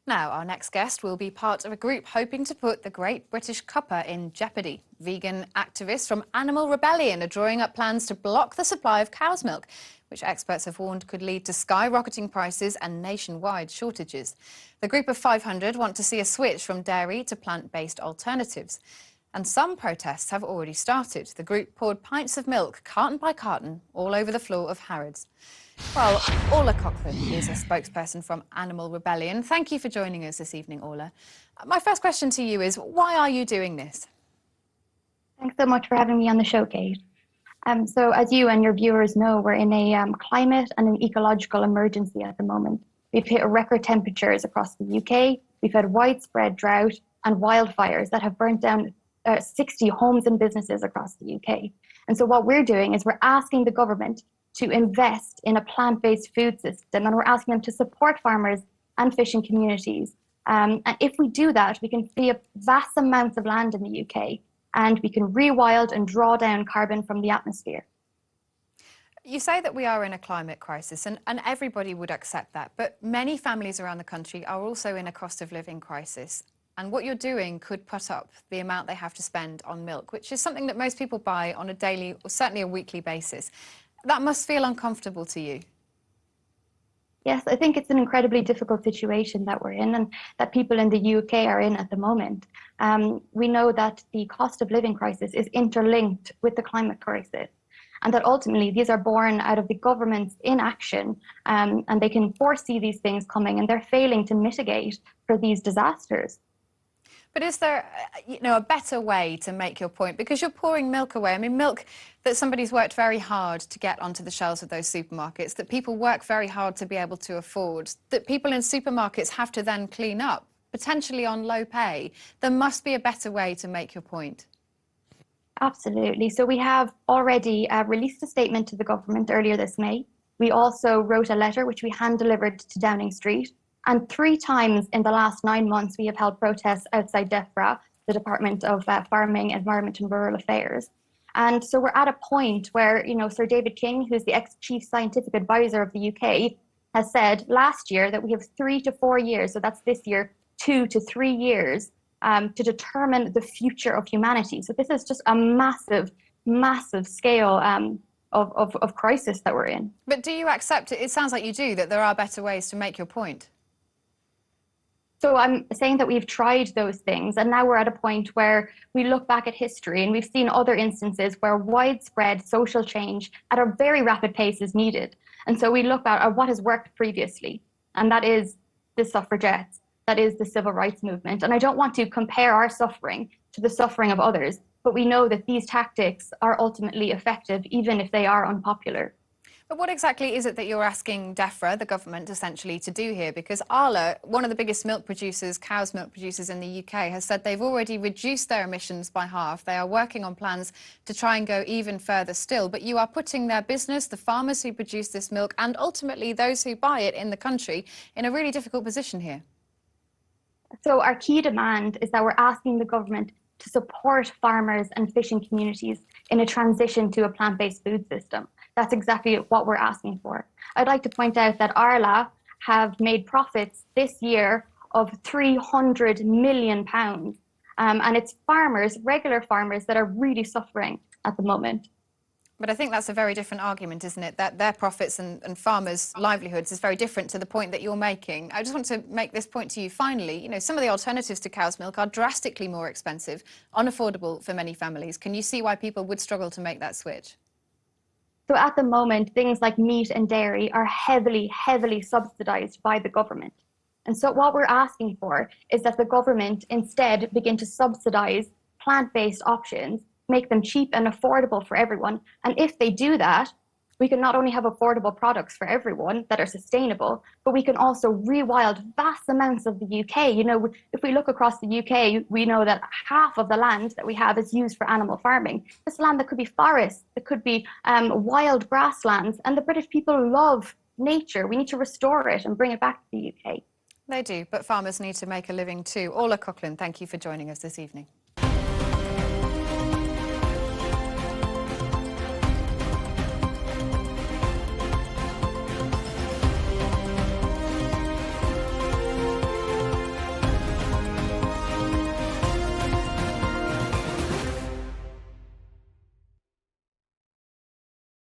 Now, our next guest will be part of a group hoping to put the Great British Cuppa in jeopardy. Vegan activists from Animal Rebellion are drawing up plans to block the supply of cow's milk, which experts have warned could lead to skyrocketing prices and nationwide shortages. The group of 500 want to see a switch from dairy to plant-based alternatives. And some protests have already started. The group poured pints of milk, carton by carton, all over the floor of Harrods. Well, Orla Coghlan is a spokesperson from Animal Rebellion. Thank you for joining us this evening, Orla. My first question to you is, why are you doing this? Thanks so much for having me on the show, Kate. So as you and your viewers know, we're in a climate and an ecological emergency at the moment. We've hit record temperatures across the UK. We've had widespread drought and wildfires that have burnt down 60 homes and businesses across the UK. And so what we're doing is we're asking the government to invest in a plant-based food system, and we're asking them to support farmers and fishing communities. And if we do that, we can free up vast amounts of land in the UK, and we can rewild and draw down carbon from the atmosphere. You say that we are in a climate crisis, and everybody would accept that, but many families around the country are also in a cost of living crisis. And what you're doing could put up the amount they have to spend on milk, which is something that most people buy on a daily or certainly a weekly basis. That must feel uncomfortable to you. Yes, I think it's an incredibly difficult situation that we're in and that people in the UK are in at the moment. We know that the cost of living crisis is interlinked with the climate crisis, and that ultimately these are born out of the government's inaction, and they can foresee these things coming, and they're failing to mitigate for these disasters. But is there, a better way to make your point? Because you're pouring milk away. I mean, milk that somebody's worked very hard to get onto the shelves of those supermarkets, that people work very hard to be able to afford, that people in supermarkets have to then clean up, potentially on low pay. There must be a better way to make your point. Absolutely. So we have already released a statement to the government earlier this May. We also wrote a letter which we hand-delivered to Downing Street. And 3 times in the last 9 months, we have held protests outside DEFRA, the Department of Farming, Environment and Rural Affairs. And so we're at a point where, Sir David King, who's the ex-chief scientific advisor of the UK, has said last year that we have 3 to 4 years, so that's this year, 2 to 3 years, to determine the future of humanity. So this is just a massive, massive scale of crisis that we're in. But do you accept it? It sounds like you do, that there are better ways to make your point. So I'm saying that we've tried those things, and now we're at a point where we look back at history and we've seen other instances where widespread social change at a very rapid pace is needed. And so we look at what has worked previously, and that is the suffragettes, that is the civil rights movement. And I don't want to compare our suffering to the suffering of others, but we know that these tactics are ultimately effective, even if they are unpopular. But what exactly is it that you're asking DEFRA, the government, essentially to do here? Because Arla, one of the biggest milk producers, cow's milk producers in the UK, has said they've already reduced their emissions by half. They are working on plans to try and go even further still. But you are putting their business, the farmers who produce this milk, and ultimately those who buy it in the country, in a really difficult position here. So our key demand is that we're asking the government to support farmers and fishing communities in a transition to a plant-based food system. That's exactly what we're asking for. I'd like to point out that Arla have made profits this year of £300 million. And it's farmers, regular farmers, that are really suffering at the moment. But I think that's a very different argument, isn't it? That their profits and farmers' livelihoods is very different to the point that you're making. I just want to make this point to you finally. Some of the alternatives to cow's milk are drastically more expensive, unaffordable for many families. Can you see why people would struggle to make that switch? So at the moment, things like meat and dairy are heavily, heavily subsidised by the government. And so what we're asking for is that the government instead begin to subsidise plant-based options, make them cheap and affordable for everyone. And if they do that, we can not only have affordable products for everyone that are sustainable, but we can also rewild vast amounts of the UK. If we look across the UK, we know that half of the land that we have is used for animal farming. This land that could be forests, it could be wild grasslands, and the British people love nature. We need to restore it and bring it back to the UK. They do, but farmers need to make a living too. Orla Coghlan, thank you for joining us this evening.